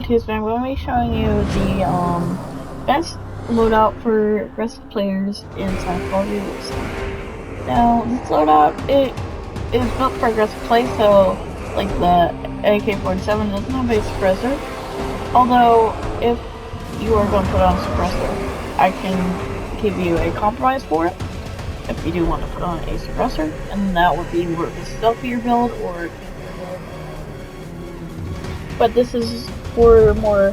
Okay, so I'm going to be showing you the best loadout for aggressive players inside Call of Duty Warzone. Now, this loadout, it is built for aggressive play, so like the AK-47 doesn't have a suppressor. Although, if you are going to put on a suppressor, I can give you a compromise for it. If you do want to put on a suppressor, and that would be more of a stealthier build or a campier build. But this is for more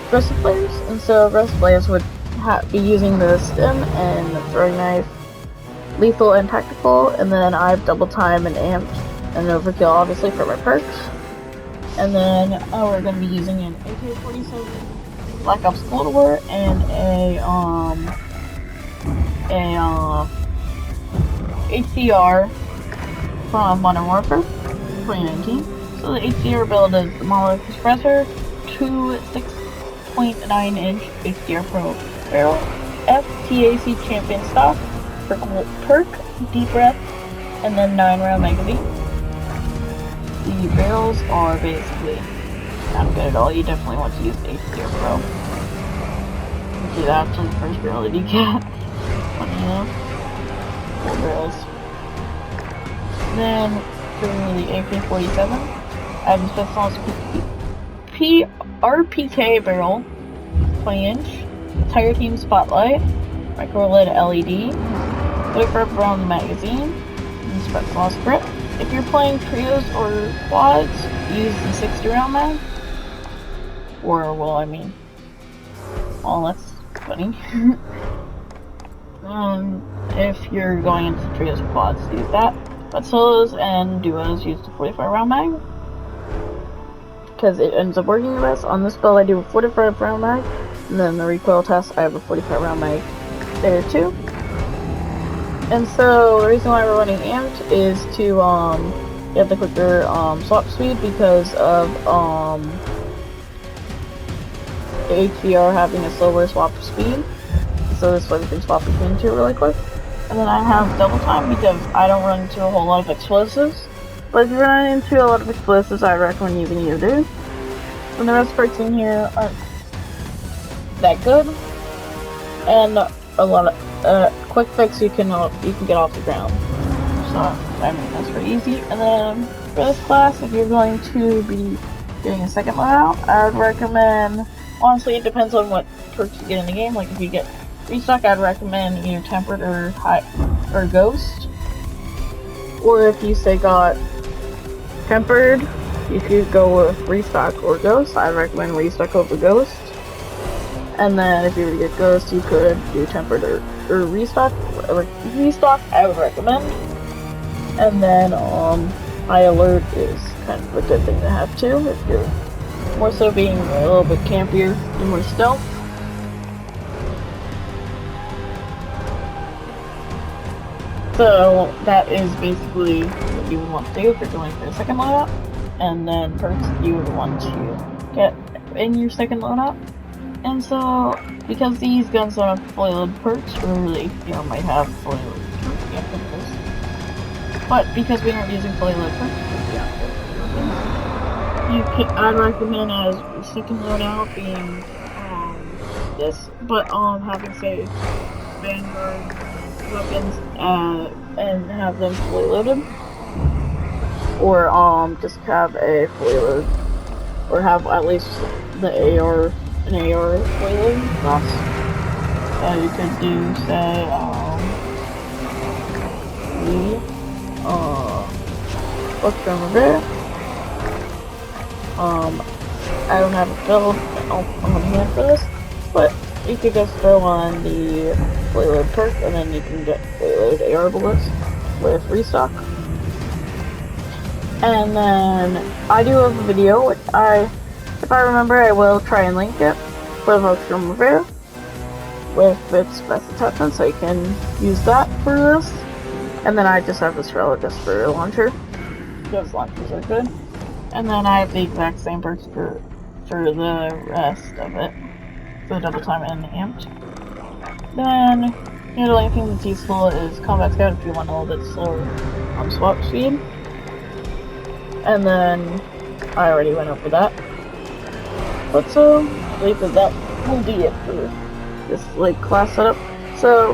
aggressive players, and so aggressive players would be using the stim and the throwing knife, lethal and tactical, and then I have double time and amped and overkill obviously for my perks. And then we're going to be using an AK-47 Black Ops Cold War and a HCR from Modern Warfare 2019. So the HCR build is the monolith suppressor, 2 6.9-inch HDR Pro barrel, FTAC champion stock, perk, deep breath, and then 9-round magazine. The barrels are basically not good at all. You definitely want to use the HDR Pro. See, that's the first barrel that you get. Funny enough. 4 barrels. Then for the AK-47, I have the specialized RPK barrel, 20-inch, tire team spotlight, micro LED LED, 45 round magazine, and specialized grip. If you're playing trios or quads, use the 60 round mag. Or, well, I mean, oh, that's funny. If you're going into trios or quads, use that. But solos and duos use the 45 round mag, because it ends up working the best. On this build I do a 45 round mag, and then the recoil test I have a 45 round mag there too. And so the reason why we're running amped is to get the quicker swap speed because of the HDR having a slower swap speed. So this way we can swap between the two really quick. And then I have double time because I don't run into a whole lot of explosives. But if you run into a lot of explosives, I recommend using either dude. And the rest of perks in here aren't that good. And a lot of quick fix you can get off the ground. So I mean that's pretty easy. And then for this class, if you're going to be doing a second loadout, I would recommend. Honestly, it depends on what perks you get in the game. Like if you get restock, I'd recommend either tempered or ghost. Or if you say got tempered, you could go with restock or ghost. I recommend restock over ghost. And then if you were to get ghost, you could do tempered or restock. Restock, I would recommend. And then high alert is kind of a good thing to have too if you're more so being a little bit campier and more stealth. So that is basically what you would want to do if you're going for a second loadout. And then perks you would want to get in your second loadout. And so, because these guns don't have fully loaded perks, or really, might have fully loaded perks, but because we aren't using fully loaded perks, I'd recommend as your second loadout being this, but having say Vanguard weapons and have them fully loaded, or just have a fully loaded, or have at least the AR. An AR fully loaded class. So you could do say what's going there? I don't have a build on hand for this, but you could just throw on the fully loaded perk and then you can get fully loaded AR bullets with restock. And then I do have a video which if I remember, I will try and link it for the folks from Rivera with its best attachment, so you can use that for this. And then I just have this relic just for a launcher, because launchers are good. And then I have the exact same perks for the rest of it, for the double time and the amped. Then, the only thing that's useful is Combat Scout if you want a little bit slower swap speed. And then I already went over that. But so, I believe that will be it for this like class setup. So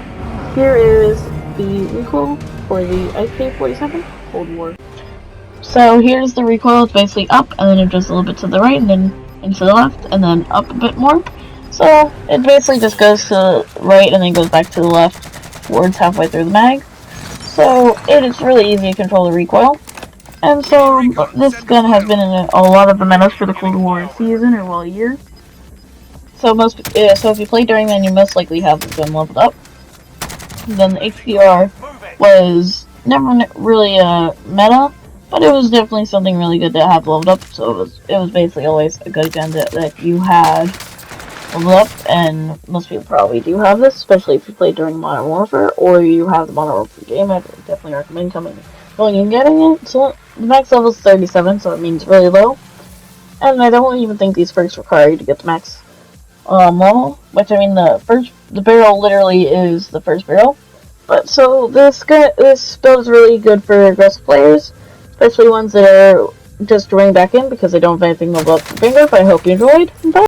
here is the recoil for the AK-47 Cold War. So here's the recoil. It's basically up, and then it just a little bit to the right, and then into the left, and then up a bit more. So it basically just goes to the right, and then goes back to the left towards halfway through the mag. So it is really easy to control the recoil. And so this gun has been in a lot of the metas for the Cold War season, or well, year. So so if you play during then, you most likely have the gun leveled up. Then the HPR was never really a meta, but it was definitely something really good to have leveled up. So it was basically always a good gun that you had leveled up, and most people probably do have this, especially if you play during Modern Warfare or you have the Modern Warfare game. I definitely recommend going and getting it. So the max level is 37, so it means really low. And I don't even think these perks require you to get the max level, which I mean the barrel literally is the first barrel. But so this build is really good for aggressive players, especially ones that are just joining back in because they don't have anything leveled up for Vanguard. But I hope you enjoyed. Bye.